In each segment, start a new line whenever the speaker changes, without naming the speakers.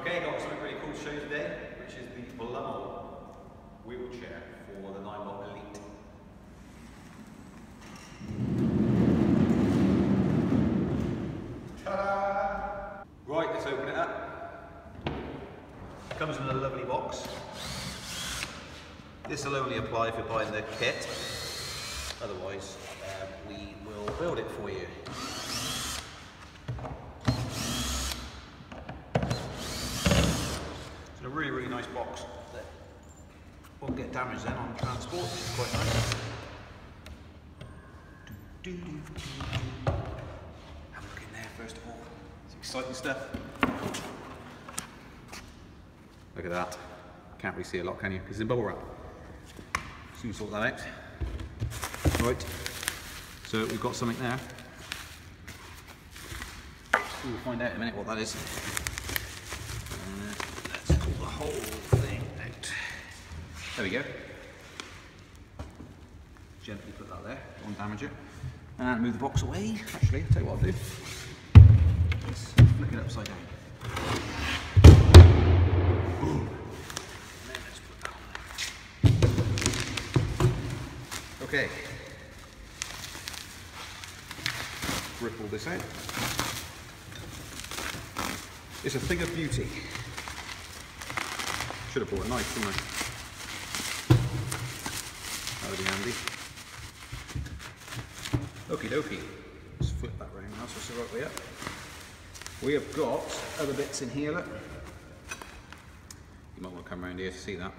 Okay, got something really cool to show you today, which is the Blumil wheelchair for the Ninebot Elite. Ta-da! Right, let's open it up. It comes in a lovely box. This will only apply if you're buying the kit. Otherwise, we will build it for you. It's a really, really nice box that won't get damaged then on transport, which is quite nice. Have a look in there first of all. It's exciting stuff. Look at that. Can't really see a lot, can you? Because it's in bubble wrap. So you sort that out. Right. So we've got something there. We'll find out in a minute what that is. Let's pull the whole thing out. There we go. Gently put that there, don't damage it. And move the box away. Actually, I'll tell you what I'll do. Let's flick it upside down. And then let's put that on there. Okay. Rip all this out. It's a thing of beauty. Should have brought a knife, shouldn't I? That would be handy. Okie dokie. Let's flip that round now so it's the right way up. We have got other bits in here, look. You might want to come around here to see that.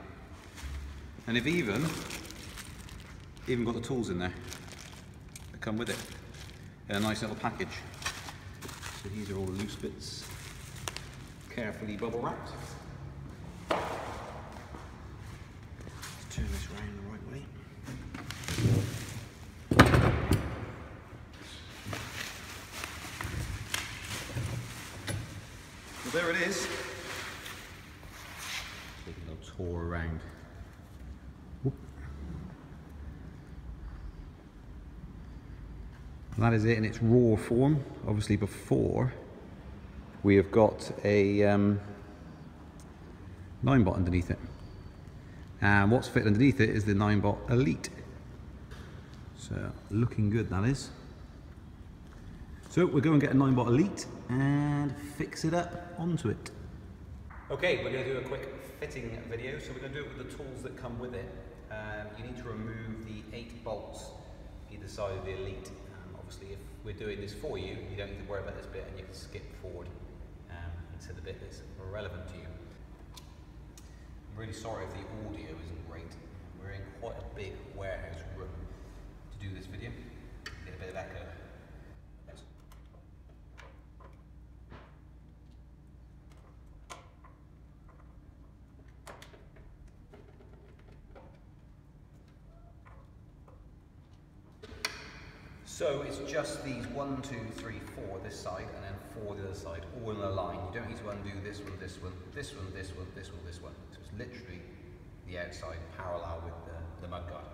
And they've even got the tools in there that come with it. In a nice little package. So these are all the loose bits. Carefully bubble wrapped. Let's turn this round the right way. Well, there it is. Take a little tour around. Whoop. And that is it in its raw form. Obviously before we have got a Ninebot underneath it. And what's fit underneath it is the Ninebot Elite. So looking good, that is. So we'll go and get a Ninebot Elite and fix it up onto it. Okay, we're going to do a quick fitting video. So we're going to do it with the tools that come with it. You need to remove the 8 bolts either side of the Elite. Obviously, if we're doing this for you, you don't need to worry about this bit and you can skip forward into the bit that's relevant to you. I'm really sorry if the audio isn't great. We're in quite a big warehouse room to do this video. Get a bit of echo. So it's just these 1, 2, 3, 4 this side and then 4 the other side, all in a line. You don't need to undo this one, this one, this one, this one, this one, this one. So it's literally the outside parallel with the mud guard.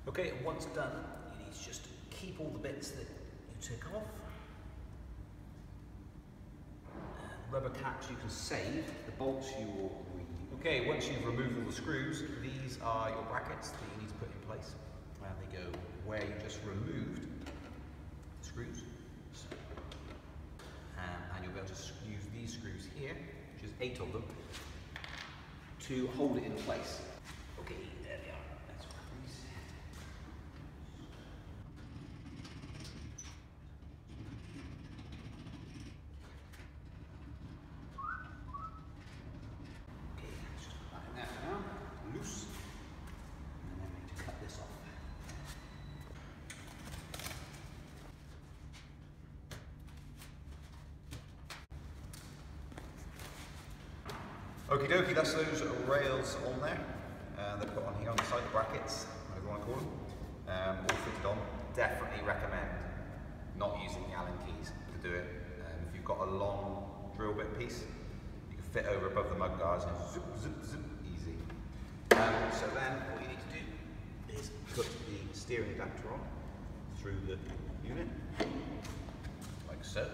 Okay, and once done, you need to just keep all the bits that you took off. Rubber caps you can save, the bolts you will reuse. Okay, once you've removed all the screws, these are your brackets that you need to put in place. And they go where you just removed the screws. And you'll be able to use these screws here, which is 8 of them, to hold it in place. Okay, there they are. Let's grab these. Loose, and then we need to cut this off. Okie dokie, that's those rails on there. They're put on here on the side, the brackets, whatever you want to call them. All fitted on. Definitely recommend not using the Allen keys to do it. If you've got a long drill bit piece, you can fit over above the mud guards and zip, zip, zip, easy. So then what you need to do is put the steering adapter on through the unit, like so.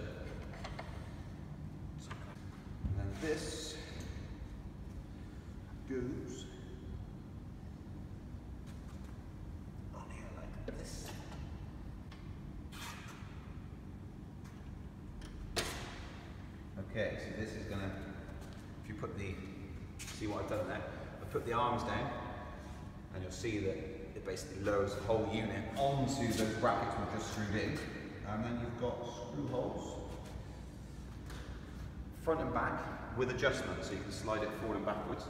And then this goes on here like this. Okay, so this is gonna, if you put the, see what I've done there? I put the arms down and you'll see that it basically lowers the whole unit onto those brackets we've just screwed in. And then you've got screw holes, front and back, with adjustments, so you can slide it forward and backwards.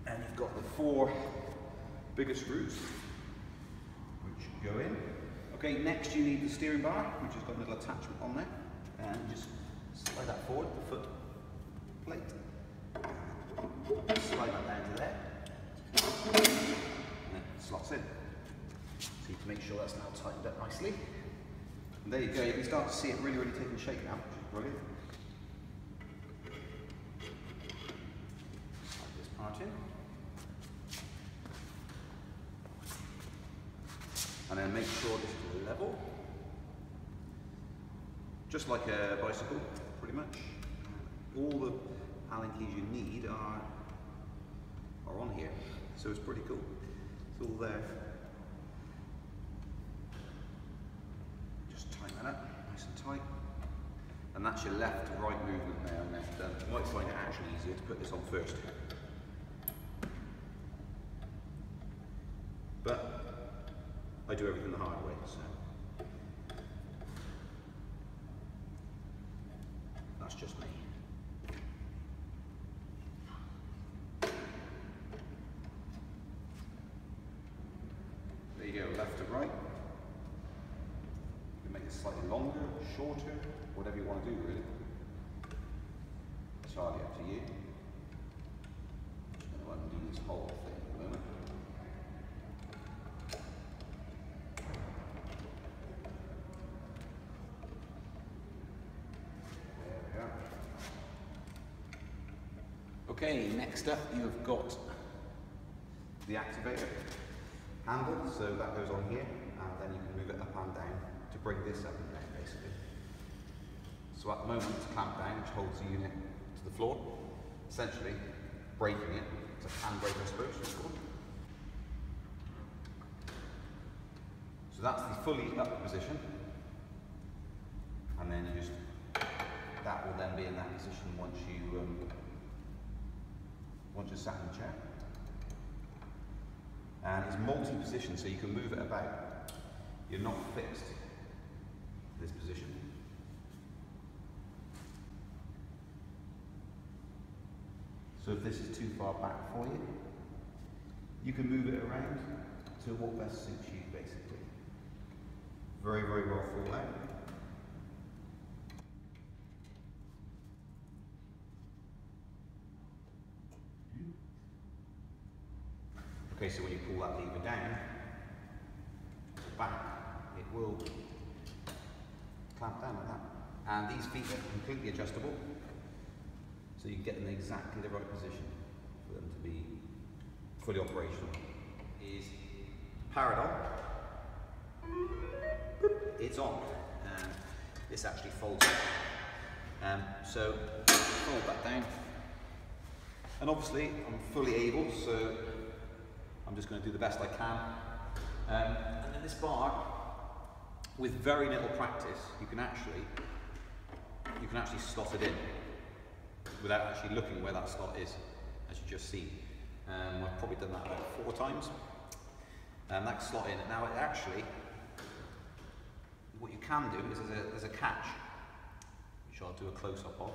And you've got the 4 bigger screws, which go in. Okay, next you need the steering bar, which has got a little attachment on there. And just slide that forward, the foot plate. Slide that down to there. And it slots in. So you can make sure that's now tightened up nicely. And there you go, you can start to see it really taking shape now, which is brilliant. Slide this part in. And then make sure this is level. Just like a bicycle, pretty much. All the Allen keys you need are on here, so it's pretty cool. It's all there. Just tighten that up, nice and tight. And that's your left to right movement now, and that's done. You might find it actually easier to put this on first. But I do everything the hard way, so. That's just me. There you go, left to right. You can make it slightly longer, shorter, whatever you want to do really. It's hardly up to you. I'm just going to undo this whole thing at the moment. Okay, next up you've got the activator handle, so that goes on here, and then you can move it up and down to bring this up and down basically. So at the moment it's clamped down, which holds the unit to the floor, essentially braking it. It's a handbrake I suppose it's called. So that's the fully up position, and then you just, that will then be in that position once you're sat in the chair. And it's multi-position, so you can move it about. You're not fixed to this position. So if this is too far back for you, you can move it around to what best suits you, basically. Very well thought out. Okay, so when you pull that lever down, back, it will clamp down like that. And these feet are completely adjustable, so you can get them in exactly the right position for them to be fully operational. Is powered on, it's on, and this actually folds up. So fold that down, and obviously I'm fully able, so I'm just going to do the best I can. And then this bar, with very little practice, you can actually slot it in without actually looking where that slot is, as you just see. I've probably done that about 4 times. That can slot in. Now, it actually, what you can do is there's a catch, which I'll do a close-up of.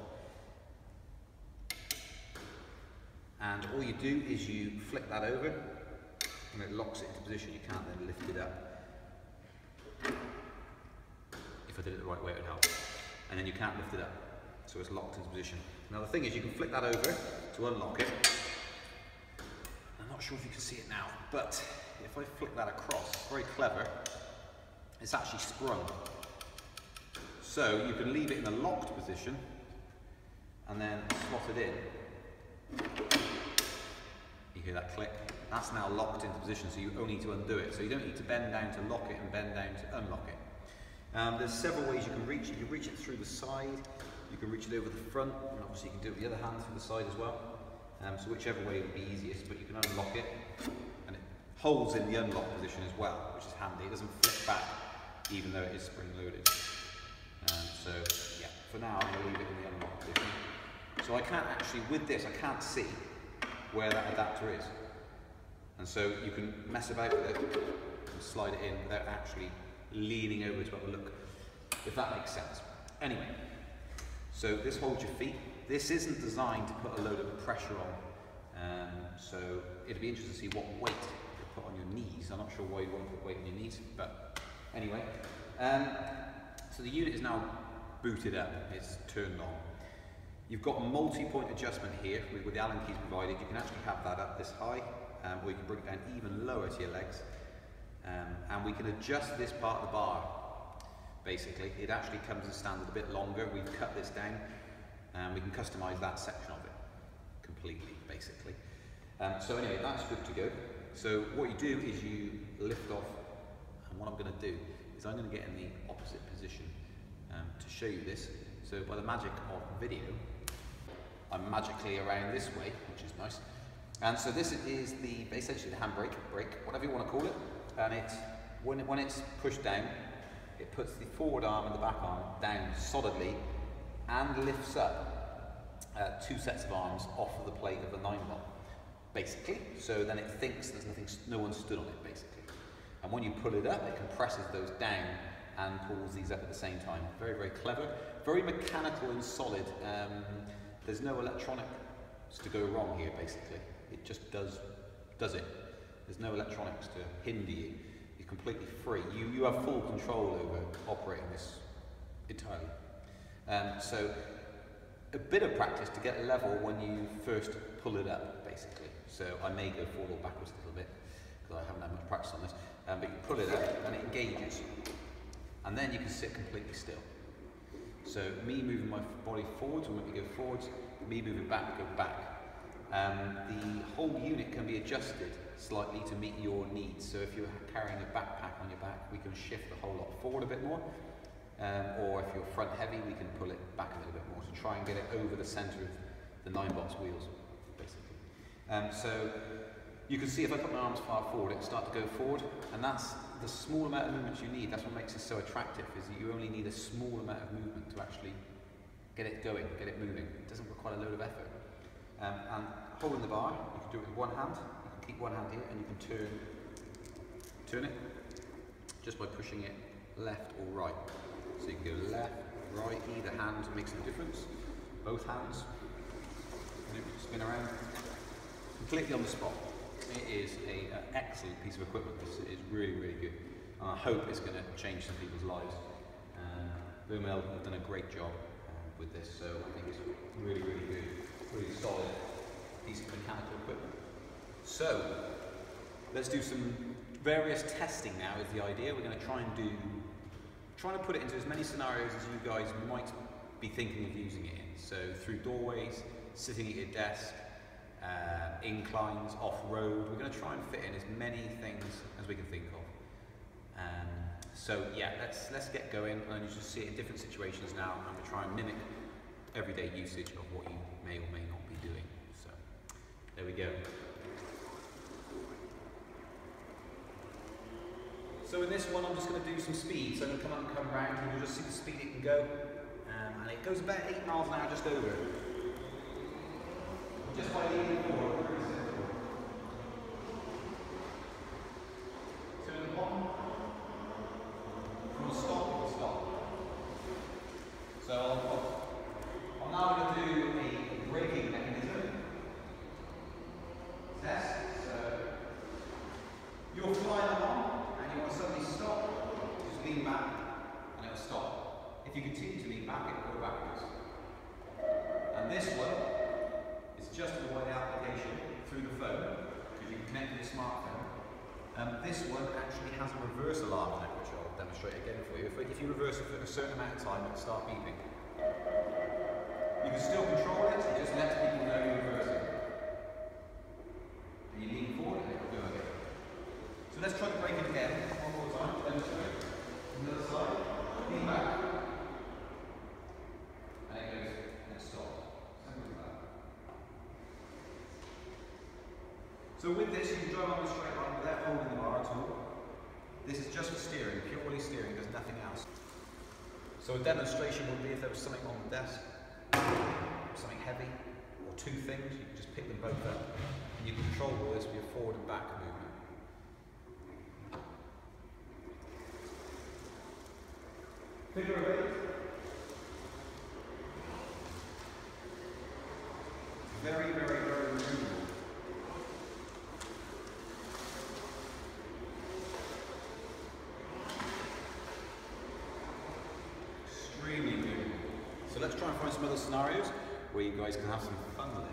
And all you do is you flick that over, and it locks it into position. You can't then lift it up. If I did it the right way, it would help. And then you can't lift it up, so it's locked into position. Now the thing is, you can flick that over to unlock it. I'm not sure if you can see it now, but if I flick that across, it's very clever. it's actually sprung. So you can leave it in a locked position and then slot it in. You hear that click? That's now locked into position, so you only need to undo it. So you don't need to bend down to lock it and bend down to unlock it. There's several ways you can reach it. You can reach it through the side, you can reach it over the front, and obviously you can do it with the other hand through the side as well. So whichever way would be easiest, but you can unlock it, and it holds in the unlock position as well, which is handy. It doesn't flip back, even though it is spring loaded. So yeah, for now I'm going to leave it in the unlock position. So I can't actually, with this, I can't see where that adapter is. And so you can mess about with it and slide it in without actually leaning over to have a look, if that makes sense. Anyway, so this holds your feet. This isn't designed to put a load of pressure on, so it'd be interesting to see what weight you put on your knees. I'm not sure why you want to put weight on your knees, but anyway. So the unit is now booted up, it's turned on. You've got a multi-point adjustment here with the Allen keys provided. You can actually have that up this high, or you can bring it down even lower to your legs. And we can adjust this part of the bar, basically. It actually comes as standard a bit longer. We've cut this down, and we can customize that section of it completely, basically. So anyway, that's good to go. So what you do is you lift off, and what I'm going to do is I'm going to get in the opposite position to show you this. So by the magic of video, I'm magically around this way, which is nice. And so this is essentially the handbrake, brake, whatever you want to call it. And when it's pushed down, it puts the forward arm and the back arm down solidly and lifts up two sets of arms off of the plate of the Ninebot, basically. So then it thinks there's no one stood on it, basically. And when you pull it up, it compresses those down and pulls these up at the same time. Very, very clever. Very mechanical and solid. There's no electronics to go wrong here, basically. It just does it. There's no electronics to hinder you. You're completely free. You have full control over operating this entirely. So a bit of practice to get level when you first pull it up, basically. So I may go forward or backwards a little bit because I haven't had much practice on this. But you pull it up and it engages. And then you can sit completely still. So me moving my body forwards will make me go forwards, me moving back, go back. The whole unit can be adjusted slightly to meet your needs. So if you're carrying a backpack on your back, we can shift the whole lot forward a bit more. Or if you're front heavy, we can pull it back a little bit more to try and get it over the center of the Ninebot's wheels, basically. So you can see if I put my arms far forward, it'll start to go forward, and that's the small amount of movement you need. That's what makes it so attractive, is that you only need a small amount of movement to actually get it going, get it moving. It doesn't require a load of effort. And holding the bar, you can do it with one hand. You can keep one hand here, and you can turn it just by pushing it left or right. So you can go left, right, either hand makes no difference. Both hands, spin around, completely on the spot. It is an excellent piece of equipment. This is really, really good. And I hope it's going to change some people's lives. Blumil have done a great job with this, so I think it's really, really good, really solid piece of mechanical equipment. So let's do some various testing now is the idea. We're going to trying to put it into as many scenarios as you guys might be thinking of using it in. So through doorways, sitting at your desk, inclines, off-road. We're going to try and fit in as many things as we can think of. So yeah, let's get going, and you just see it in different situations now, and we'll try and mimic everyday usage of what you may or may not be doing. So there we go. So in this one, I'm just going to do some speed. So I'm going to come up and come round, and you'll just see the speed it can go. And it goes about 8 miles an hour, just over. Just by leaning forward. Turn the bottom. From a stop to stop. So I'm now going to do a braking mechanism test. So you're flying along and you want to suddenly stop, just lean back and it will stop. If you continue to lean back, it will go backwards. And this one is just a wide application through the phone, because you can connect to your smartphone. This one actually has a reverse alarm on it, which I'll demonstrate. demonstrate again for you. If you reverse it for a certain amount of time, it'll start beeping. You can still control it, it just lets people know you're reversing. And you lean forward and it'll go again. So let's try to break it again, one more time, demonstrate. On the other side, lean back. And it goes, and it stops. Simple as that. So with this, you can drive on the straight line without holding the bar at all. This is just for steering, purely steering, there's nothing else. So a demonstration would be if there was something on the desk, something heavy, or two things, you can just pick them both up, and you can control all this with your forward and back movement. Figure of 8. Very, very, very removable. Extremely movable. So let's try and find some other scenarios where you guys can have some fun with it.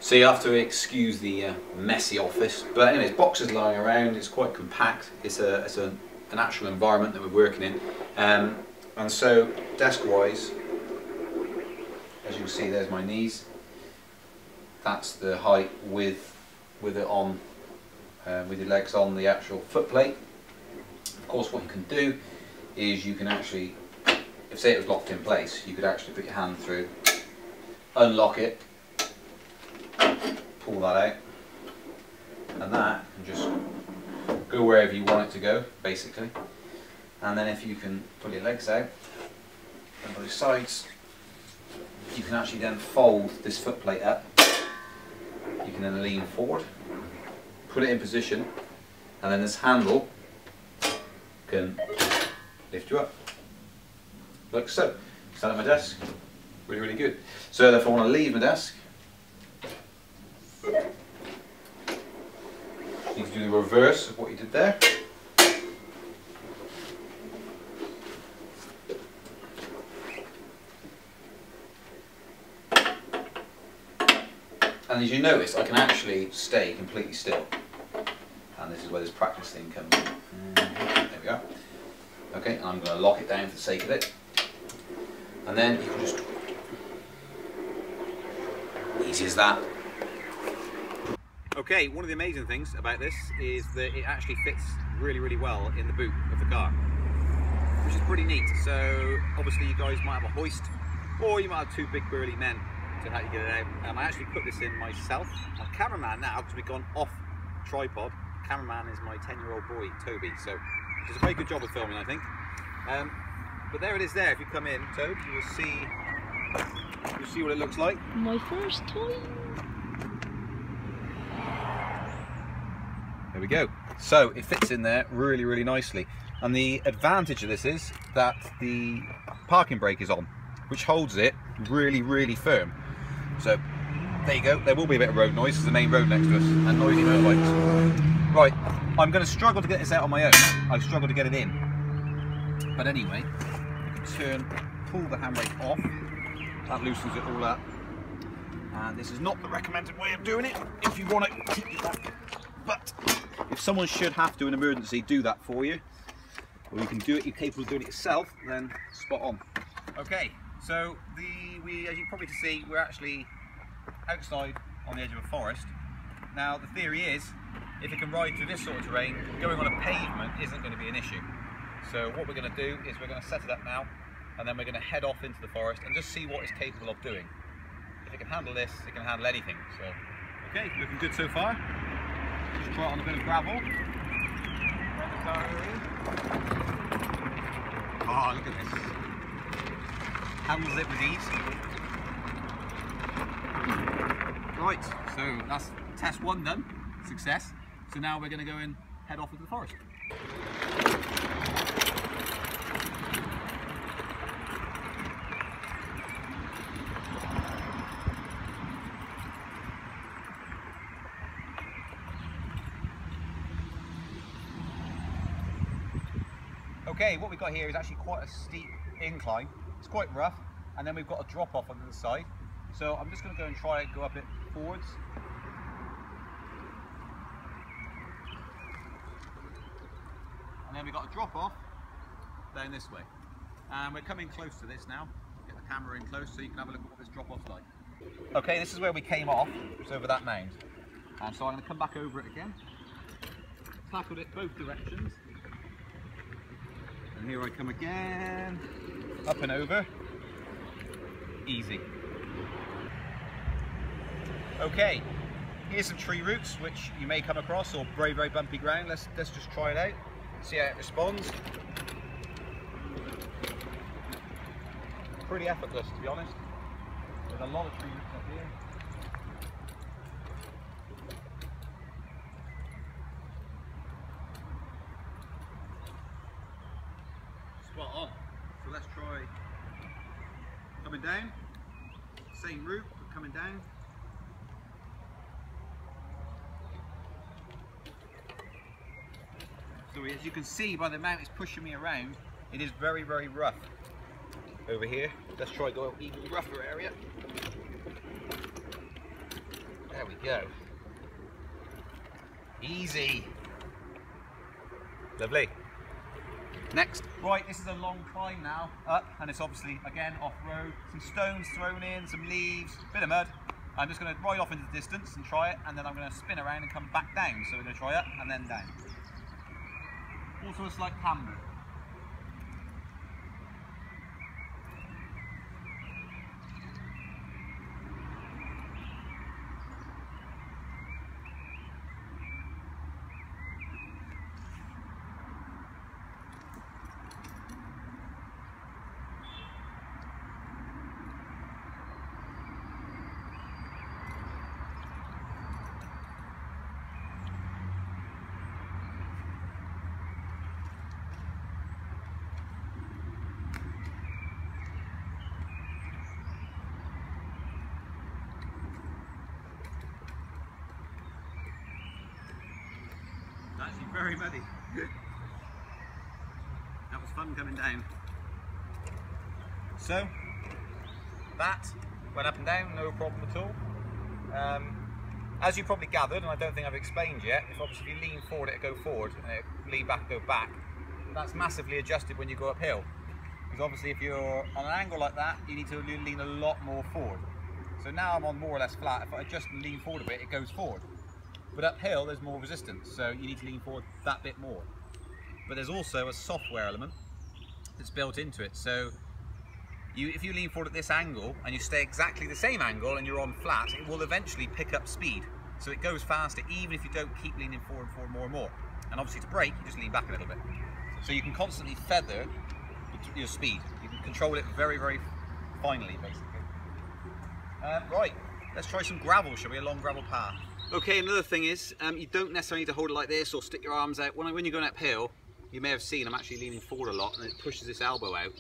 So you have to excuse the messy office, but anyways, boxes lying around, it's quite compact, it's an actual environment that we're working in, and so desk wise, as you can see there's my knees, that's the height with it on, with your legs on the actual foot plate. Of course what you can do is you can actually, if say it was locked in place, you could actually put your hand through, unlock it, pull that out, and that can just go wherever you want it to go, basically. And then if you can pull your legs out on both sides, you can actually then fold this foot plate up. You can then lean forward, put it in position, and then this handle can lift you up, like so. Stand at my desk, really, really good. So if I want to leave my desk, you can do the reverse of what you did there. And as you notice, I can actually stay completely still. And this is where this practice thing comes in. There we go. Okay, and I'm going to lock it down for the sake of it. And then you can just, easy as that. Okay, one of the amazing things about this is that it actually fits really, really well in the boot of the car, which is pretty neat. So obviously you guys might have a hoist, or you might have two big burly men to help you get it out. I actually put this in myself. I'm a cameraman now because we've gone off tripod. Cameraman is my 10-year-old boy, Toby, so which is a very good job of filming, I think. But there it is there. If you come in, Toby, you'll see what it looks like.
My first toy.
There we go. So it fits in there really, really nicely. And the advantage of this is that the parking brake is on, which holds it really, really firm. So there you go. There will be a bit of road noise. There's the main road next to us, and noisy motorbikes. Right, I'm going to struggle to get this out on my own. I struggle to get it in. But anyway, you can pull the handbrake off. That loosens it all up. And this is not the recommended way of doing it if you want to keep it back. But if someone should have to, in emergency, do that for you, or you can do it, you're capable of doing it yourself, then spot on. Okay, so as you probably can see, we're actually outside on the edge of a forest. Now the theory is, if it can ride through this sort of terrain, going on a pavement isn't going to be an issue. So what we're going to do is we're going to set it up now, and then we're going to head off into the forest and just see what it's capable of doing. If it can handle this, it can handle anything. So, okay, looking good so far. Just try it on a bit of gravel. Oh, look at this. handles it with ease. Right, so that's test 1 done, success. So now we're going to go and head off into the forest. Okay, what we've got here is actually quite a steep incline. It's quite rough, and then we've got a drop off on the side. So I'm just going to go and try and go up it forwards. And then we've got a drop off down this way. And we're coming close to this now. Get the camera in close so you can have a look at what this drop off's like. Okay, this is where we came off. It's over that mound. And so I'm going to come back over it again. Tackled it both directions. And here I come again, up and over, easy. Okay, here's some tree roots which you may come across, or very, very bumpy ground. Let's just try it out, see how it responds. Pretty effortless, to be honest. There's a lot of tree roots up here. Spot on. So let's try coming down. Same route, but coming down. So as you can see by the amount it's pushing me around, it is very, very rough over here. Let's try go an even rougher area. There we go. Easy. Lovely. Next. Right, this is a long climb now up, and it's obviously again off-road. Some stones thrown in, some leaves, a bit of mud. I'm just going to ride off into the distance and try it, and then I'm going to spin around and come back down. So we're going to try up and then down. Also a slight camber. Actually very muddy. That was fun coming down. So that went up and down, no problem at all. As you probably gathered, and I don't think I've explained yet, if obviously if you lean forward it'll go forward, and lean back it'll go back. That's massively adjusted when you go uphill. Because obviously if you're on an angle like that, you need to lean a lot more forward. So now I'm on more or less flat. If I just lean forward a bit, it goes forward. But uphill there's more resistance, so you need to lean forward that bit more. But there's also a software element that's built into it. So if you lean forward at this angle and you stay exactly the same angle and you're on flat, it will eventually pick up speed. So it goes faster even if you don't keep leaning forward and forward more and more. And obviously to brake, you just lean back a little bit. So you can constantly feather your speed. You can control it very, very finely, basically. Right, let's try some gravel, shall we? A long gravel path. Okay, another thing is, you don't necessarily need to hold it like this or stick your arms out. When you're going uphill, you may have seen I'm actually leaning forward a lot and it pushes this elbow out.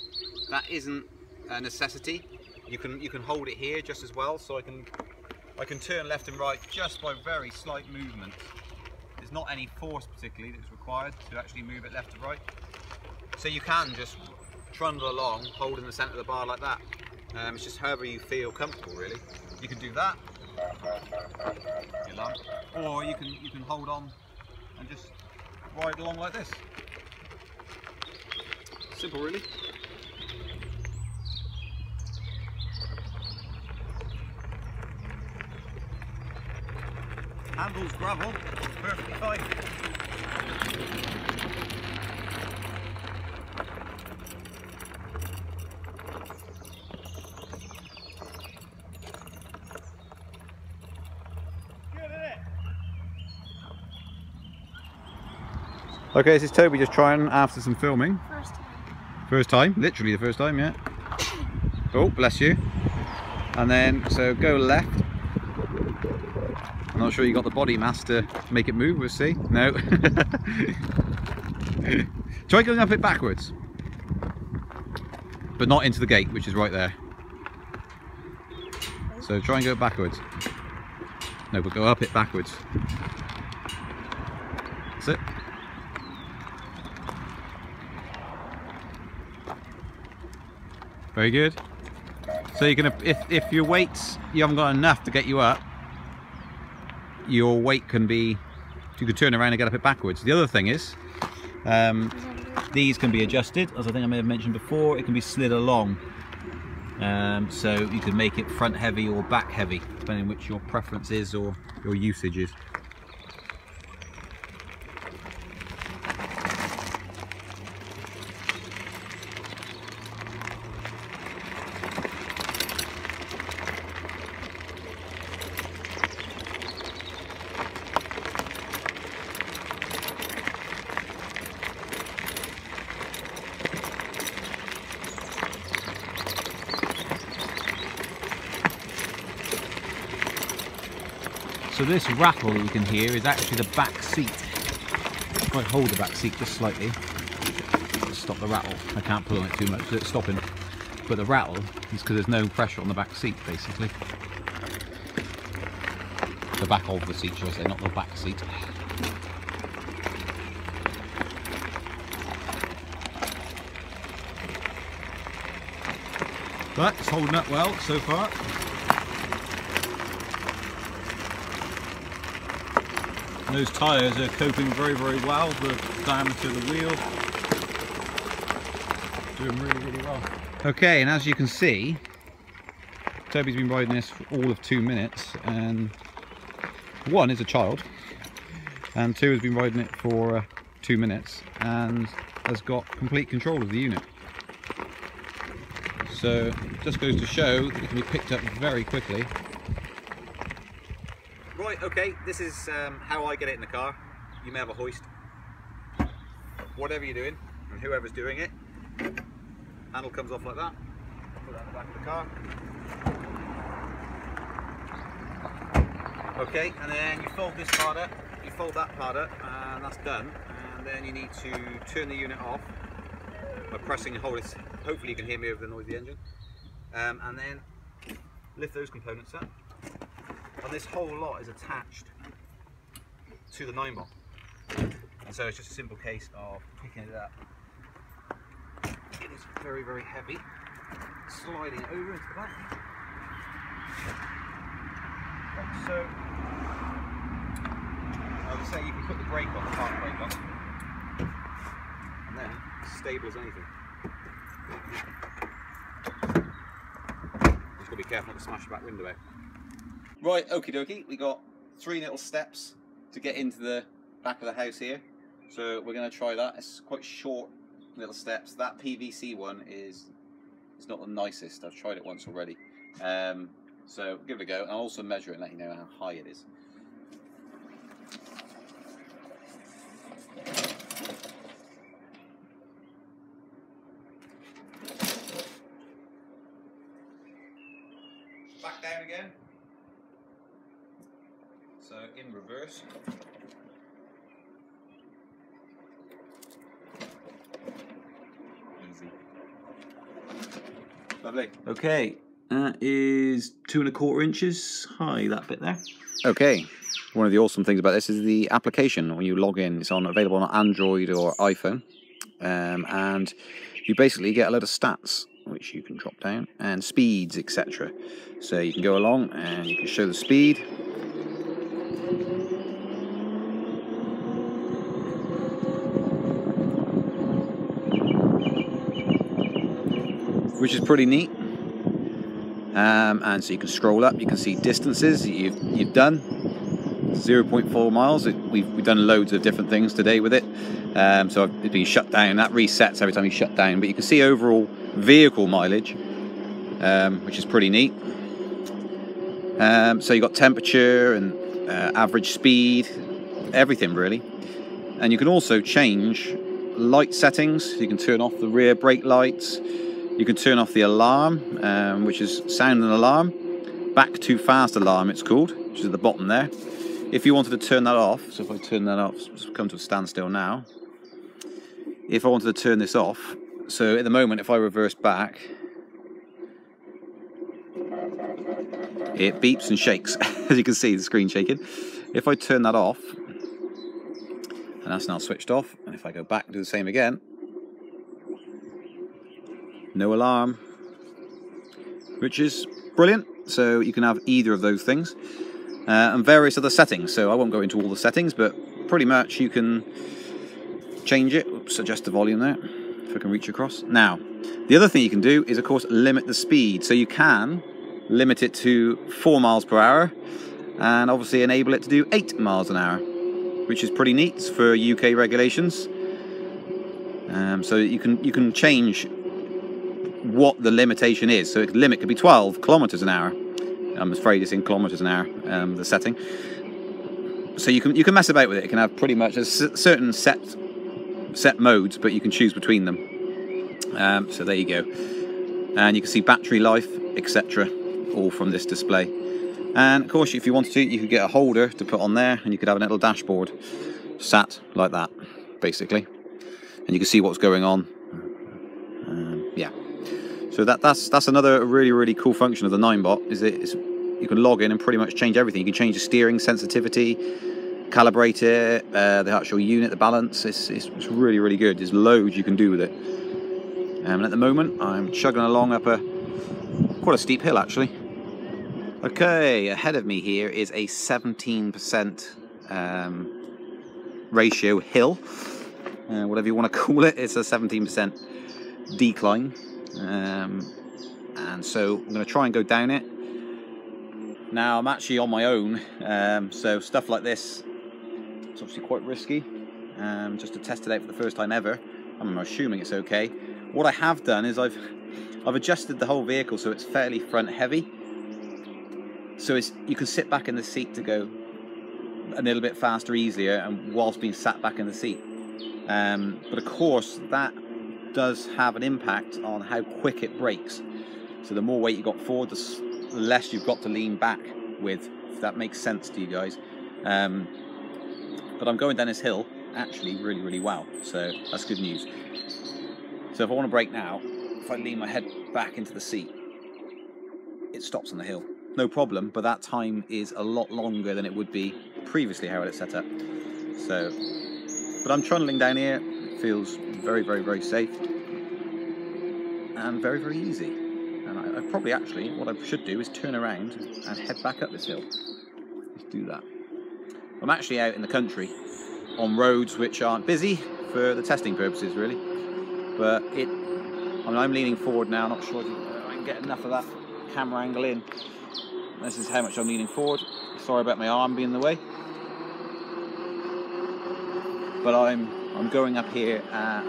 That isn't a necessity. You can hold it here just as well, so I can turn left and right just by very slight movements. There's not any force particularly that's required to actually move it left to right. So you can just trundle along, holding the centre of the bar like that. It's just however you feel comfortable, really. You can do that, or you can hold on and just ride along like this. Simple, really. Handles gravel, it's perfectly fine. Okay, this is Toby just trying after some filming.
First time.
First time? Literally the first time, yeah. Oh, bless you. And then, so go left. I'm not sure you got the body mass to make it move, we'll see. No. Try going up it backwards. But not into the gate, which is right there. So try and go backwards. No, but go up it backwards. That's it. Very good. So you're gonna, if your weights, you haven't got enough to get you up, your weight can be, you can turn around and get up it backwards. The other thing is, these can be adjusted, as I think I may have mentioned before. It can be slid along, so you can make it front heavy or back heavy, depending on which your preference is or your usage is. So this rattle that you can hear is actually the back seat. If I hold the back seat just slightly, to stop the rattle. I can't pull on it too much, so it's stopping. But the rattle is because there's no pressure on the back seat, basically. The back of the seat, should I say, not the back seat. But it's holding up well so far. Those tyres are coping very, very well with the diameter of the wheel. Doing really, really well. Okay, and as you can see, Toby's been riding this for all of 2 minutes, and one is a child, and two has been riding it for 2 minutes and has got complete control of the unit. So it just goes to show that it can be picked up very quickly. Right, okay, this is how I get it in the car. You may have a hoist. Whatever you're doing, and whoever's doing it, handle comes off like that. Put that in the back of the car. Okay, and then you fold this part up, you fold that part up, and that's done. And then you need to turn the unit off by pressing and hold it. Hopefully you can hear me over the noise of the engine. And then lift those components up. And this whole lot is attached to the Ninebot. And so it's just a simple case of picking it up. It is very, very heavy. Sliding it over into the back. Like so. As I say, you can put the brake on, the park brake on. And then it's stable as anything. Just got to be careful not to smash the back window out. Right, okie dokie, we got 3 little steps to get into the back of the house here. So we're going to try that. It's quite short little steps. That PVC one is not the nicest. I've tried it once already. So give it a go. I'll also measure it and let you know how high it is. Back down again. So in reverse. Easy. Lovely. Okay, that is 2 1/4 inches high, that bit there. Okay, one of the awesome things about this is the application. When you log in, it's available on Android or iPhone, and you basically get a load of stats which you can drop down, and speeds, etc. So you can go along and you can show the speed. Which is pretty neat. And so you can scroll up, you can see distances that you've done. 0.4 miles. We've done loads of different things today with it. So it's been shut down. That resets every time you shut down. But you can see overall vehicle mileage, which is pretty neat. So you've got temperature and average speed, everything really. And you can also change light settings. You can turn off the rear brake lights. You can turn off the alarm, which is sound and alarm. Back to fast alarm it's called, which is at the bottom there. If you wanted to turn that off, so if I turn that off, just come to a standstill now. If I wanted to turn this off, so at the moment if I reverse back, it beeps and shakes, as you can see the screen shaking. If I turn that off, and that's now switched off, and if I go back and do the same again, no alarm, which is brilliant. So you can have either of those things, and various other settings. So I won't go into all the settings, but pretty much you can change it. Oops, adjust the volume there, if I can reach across. Now, the other thing you can do is, of course, limit the speed. So you can limit it to 4 miles per hour, and obviously enable it to do 8 miles an hour, which is pretty neat for UK regulations. So you can change what the limitation is. So the limit could be 12 kilometers an hour. I'm afraid it's in kilometers an hour, the setting. So you can mess about with it. It can have pretty much a certain set modes, but you can choose between them. So there you go. And you can see battery life, etc., all from this display. And of course, if you wanted to, you could get a holder to put on there, and you could have a little dashboard sat like that, basically. And you can see what's going on. Yeah. So that's another really cool function of the Ninebot, is you can log in and pretty much change everything. You can change the steering sensitivity, calibrate it, the actual unit, the balance. It's really good. There's loads you can do with it. And at the moment, I'm chugging along up quite a steep hill, actually. Okay, ahead of me here is a 17% ratio hill, whatever you want to call it. It's a 17% decline. And so I'm going to try and go down it. Now I'm actually on my own, so stuff like this, it's obviously quite risky, just to test it out for the first time ever. I'm assuming it's okay. What I have done is I've adjusted the whole vehicle so it's fairly front heavy, so you can sit back in the seat to go a little bit faster, easier, and whilst being sat back in the seat. But of course that does have an impact on how quick it brakes. So the more weight you got forward, the less you've got to lean back with, if that makes sense to you guys. But I'm going down this hill actually really well, so that's good news. So if I want to brake now, if I lean my head back into the seat, it stops on the hill, no problem, but that time is a lot longer than it would be previously how it's set up. So, but I'm trundling down here. It feels very safe and very easy. And I probably actually, what I should do is turn around and head back up this hill. Let's do that. I'm actually out in the country on roads which aren't busy for the testing purposes, really. But I'm leaning forward now. Not sure if I can get enough of that camera angle in. This is how much I'm leaning forward. Sorry about my arm being in the way. But I'm going up here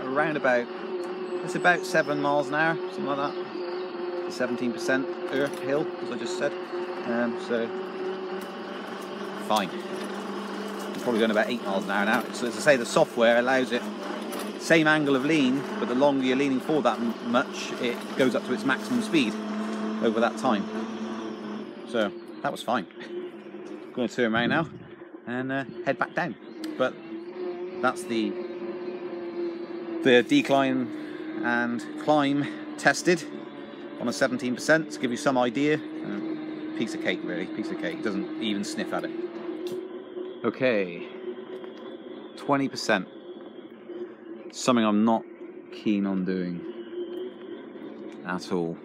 around about, it's about 7 miles an hour, something like that. 17% earth hill, as I just said. So fine. I'm probably going about 8 miles an hour now. So as I say, the software allows it same angle of lean, but the longer you're leaning forward that much, it goes up to its maximum speed over that time. So that was fine. I'm going to turn around now and head back down. But that's the decline and climb tested on a 17% to give you some idea. Piece of cake, really, piece of cake. Doesn't even sniff at it. Okay, 20%. Something I'm not keen on doing at all.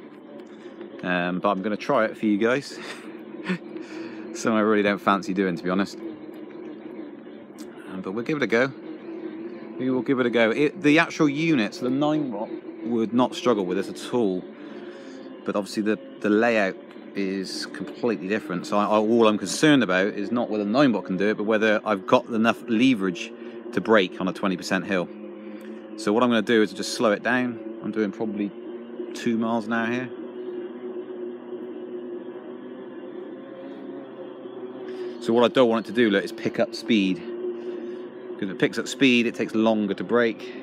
But I'm going to try it for you guys. Something I really don't fancy doing, to be honest. But we'll give it a go. We will give it a go. The actual units, the Ninebot, would not struggle with this at all. But obviously the layout is completely different. So all I'm concerned about is not whether the Ninebot can do it, but whether I've got enough leverage to brake on a 20% hill. So what I'm going to do is just slow it down. I'm doing probably 2 miles an hour here. So what I don't want it to do, look, is pick up speed. Because if it picks up speed, it takes longer to brake.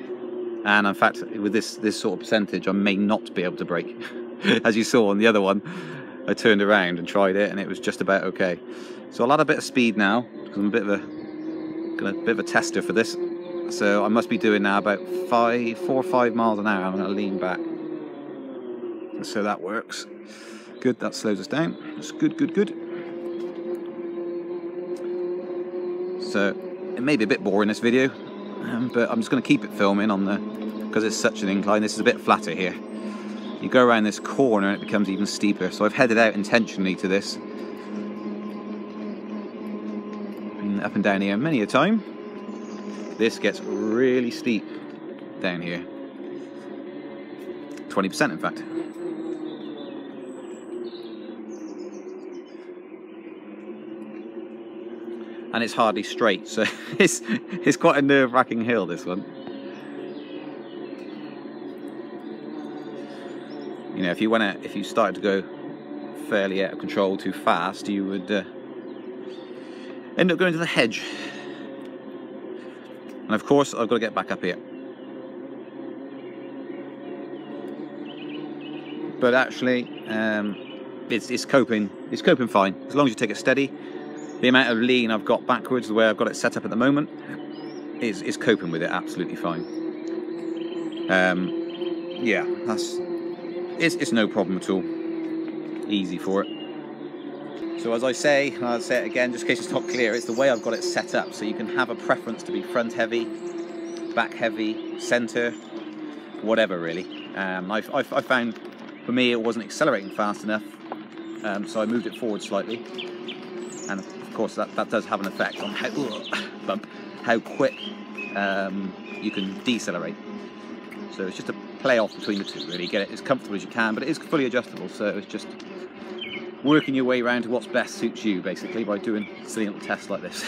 And in fact, with this sort of percentage, I may not be able to brake. As you saw on the other one, I turned around and tried it, and it was just about okay. So I'll add a bit of speed now, because I'm a bit of a tester for this. So I must be doing now about 4 or 5 miles an hour. I'm going to lean back. So that works. Good, that slows us down. It's good, good, good. So it may be a bit boring, this video, but I'm just going to keep it filming on the, because it's such an incline. This is a bit flatter here. You go around this corner and it becomes even steeper. So I've headed out intentionally to this. Been up and down here many a time. This gets really steep down here. 20% in fact. And it's hardly straight, so it's quite a nerve-wracking hill, this one. You know, if you started to go fairly out of control too fast, you would end up going to the hedge. And of course, I've got to get back up here. But actually, it's coping fine as long as you take it steady. The amount of lean I've got backwards, the way I've got it set up at the moment, is coping with it absolutely fine. Yeah, it's no problem at all. Easy for it. So as I say, and I'll say it again, just in case it's not clear, it's the way I've got it set up. So you can have a preference to be front heavy, back heavy, center, whatever really. I found for me it wasn't accelerating fast enough, so I moved it forward slightly. And of course that does have an effect on how quick you can decelerate. So it's just a play off between the two really, get it as comfortable as you can, but it is fully adjustable, so it's just working your way around to what's best suits you basically by doing silly little tests like this.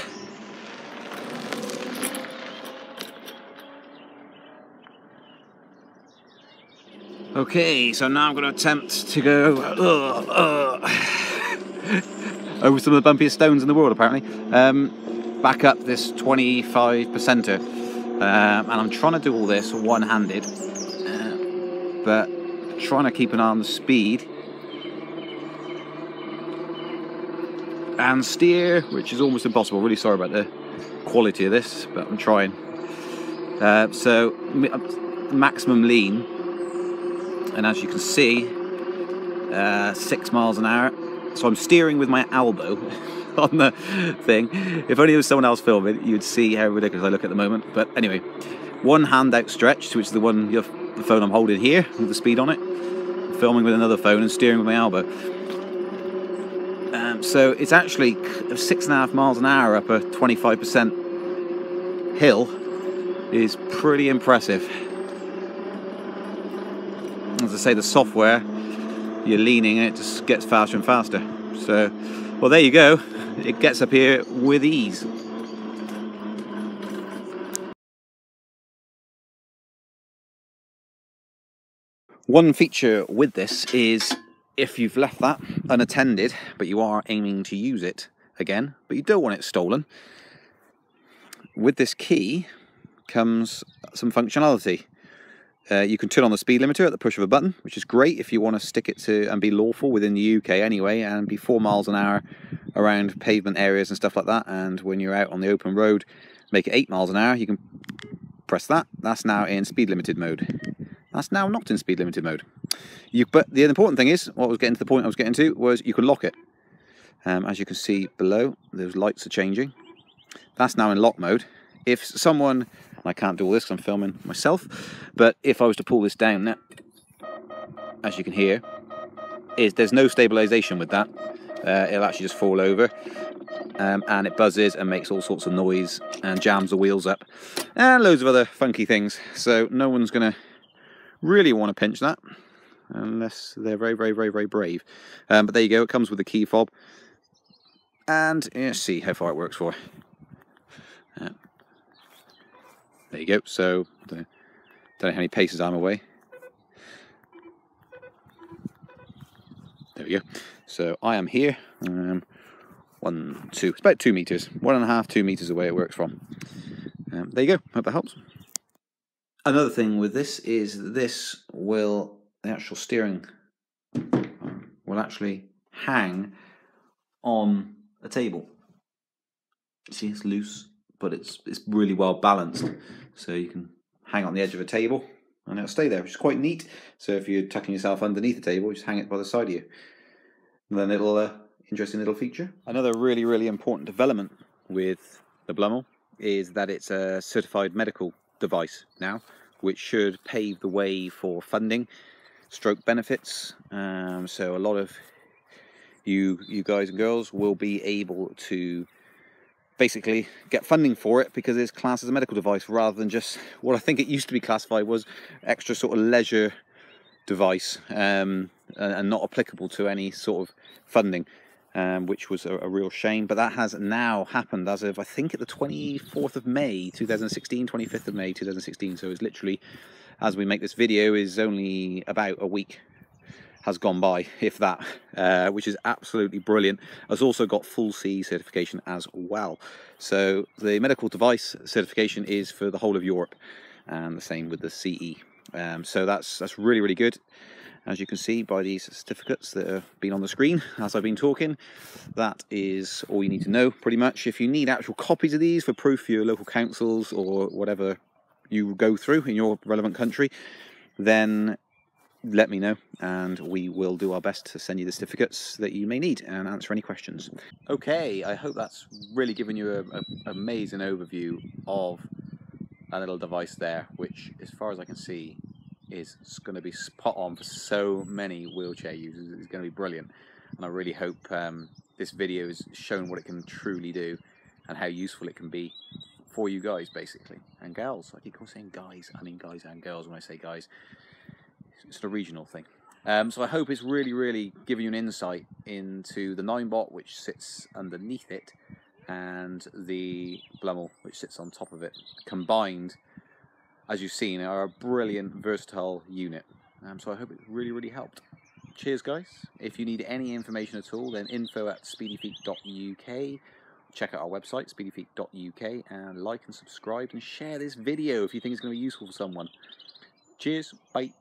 Okay, so now I'm going to attempt to go over some of the bumpiest stones in the world apparently. Back up this 25%er, and I'm trying to do all this one-handed, but trying to keep an eye on the speed and steer, which is almost impossible. Really sorry about the quality of this, but I'm trying. So maximum lean, and as you can see, 6 miles an hour. So I'm steering with my elbow on the thing. If only there was someone else filming, you'd see how ridiculous I look at the moment. But anyway, one hand outstretched, which is the phone I'm holding here with the speed on it. Filming with another phone and steering with my elbow. So it's actually 6.5 miles an hour up a 25% hill is pretty impressive. As I say, the software, you're leaning and it just gets faster and faster. So, well, there you go. It gets up here with ease. One feature with this is if you've left that unattended, but you are aiming to use it again, but you don't want it stolen, with this key comes some functionality. You can turn on the speed limiter at the push of a button, which is great if you want to stick it to and be lawful within the UK anyway, and be 4 miles an hour around pavement areas and stuff like that. And when you're out on the open road, make it 8 miles an hour, you can press that. That's now in speed limited mode. That's now not in speed limited mode. But the important thing is, what I was getting to the point I was getting to, was you can lock it. As you can see below, those lights are changing. That's now in lock mode. If someone, I can't do all this because I'm filming myself, but if I was to pull this down now, as you can hear, there's no stabilization with that. It'll actually just fall over, and it buzzes and makes all sorts of noise and jams the wheels up and loads of other funky things. So no one's going to really want to pinch that unless they're very, very, very, very brave. But there you go, it comes with a key fob, and let's see how far it works for. There you go. So don't know how many paces I'm away. There we go. So I am here. 1, 2. It's about 2 meters. 1.5, 2 meters away it works from. There you go. Hope that helps. Another thing with this is that this will, the actual steering will actually hang on a table. See, it's loose, but it's really well balanced. So you can hang on the edge of a table and it'll stay there, which is quite neat. So if you're tucking yourself underneath the table, just hang it by the side of you. And then it'll, interesting little feature. Another really, really important development with the Blumil is that it's a certified medical device now, which should pave the way for funding, stroke benefits. So a lot of you guys and girls will be able to basically get funding for it because it's classed as a medical device rather than just what I think it used to be classified was extra sort of leisure device, and not applicable to any sort of funding, which was a real shame. But that has now happened as of, I think, at the 24th of May 2016, 25th of May 2016. So it's literally, as we make this video, is only about a week has gone by, if that, which is absolutely brilliant. Has also got full CE certification as well. So the medical device certification is for the whole of Europe, and the same with the CE. So that's really, really good. As you can see by these certificates that have been on the screen as I've been talking, that is all you need to know pretty much. If you need actual copies of these for proof for your local councils or whatever you go through in your relevant country, then let me know and we will do our best to send you the certificates that you may need and answer any questions. Okay, I hope that's really given you an amazing overview of a little device there, which, as far as I can see, is going to be spot on for so many wheelchair users. It's going to be brilliant, and I really hope this video has shown what it can truly do and how useful it can be for you guys, basically, and girls. I keep saying guys, I mean guys and girls when I say guys. It's a regional thing. So I hope it's really, really giving you an insight into the Ninebot, which sits underneath it, and the Blumil, which sits on top of it. Combined, as you've seen, are a brilliant, versatile unit. So I hope it really, really helped. Cheers, guys. If you need any information at all, then info@speedyfeet.uk. Check out our website, speedyfeet.uk, and like and subscribe and share this video if you think it's going to be useful for someone. Cheers. Bye.